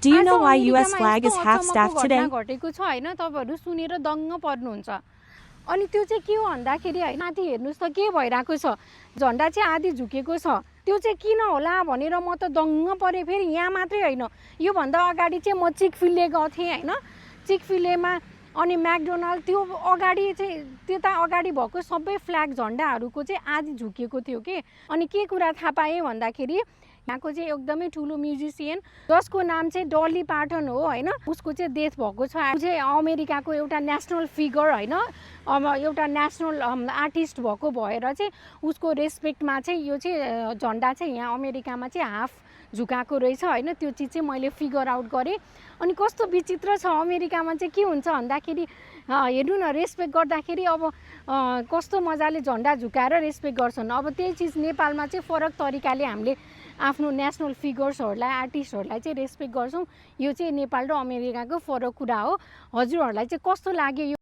Do you know why US flag is half-staffed today? घटेको छ हैन, तपाईहरु सुनेर दङ्ग पर्नुहुन्छ। अनि त्यो चाहिँ के हो भन्दाखेरि हैन, माथि हेर्नुस् त के भइराको छ, झण्डा चाहिँ आधी झुकेको छ। त्यो चाहिँ किन होला भनेर म त दङ्ग परे। फेरि यहाँ मात्रै हैन, यो भन्दा अगाडि चाहिँ म चिकफिले गएको थिएँ हैन, चिकफिलेमा अनि म्याकडोनाल्ड त्यो अगाडि चाहिँ त्यता अगाडि भएको सबै फ्ल्याग झण्डाहरूको चाहिँ आधी झुकेको थियो के। अनि के कुरा थाहा पाएँ भन्दाखेरि यहाँको चाहिँ एकदमै ठुलो म्युजिसियन जसको नाम चाहिँ डली पार्टन हो हैन, उसको चाहिँ डेथ भएको छ। ऊ चाहिँ अमेरिकाको एउटा नेसनल फिगर हैन, एउटा नेसनल आर्टिस्ट भएको भएर चाहिँ उसको रेस्पेक्टमा चाहिँ यो चाहिँ झण्डा चाहिँ यहाँ अमेरिकामा चाहिँ हाफ झुकाएको रहेछ हैन। त्यो चिज चाहिँ मैले फिगर आउट गरेँ। अनि कस्तो विचित्र छ अमेरिकामा चाहिँ के हुन्छ भन्दाखेरि हेर्नु न, रेस्पेक्ट गर्दाखेरि अब कस्तो मजाले झण्डा झुकाएर रेस्पेक्ट गर्छन्। अब त्यही चिज नेपालमा चाहिँ फरक तरिकाले हामीले आफ्नो नेसनल फिगर्सहरूलाई आर्टिस्टहरूलाई चाहिँ रेस्पेक्ट गर्छौँ। यो चाहिँ नेपाल र अमेरिकाको फरक कुरा हो। हजुरहरूलाई चाहिँ कस्तो लाग्यो?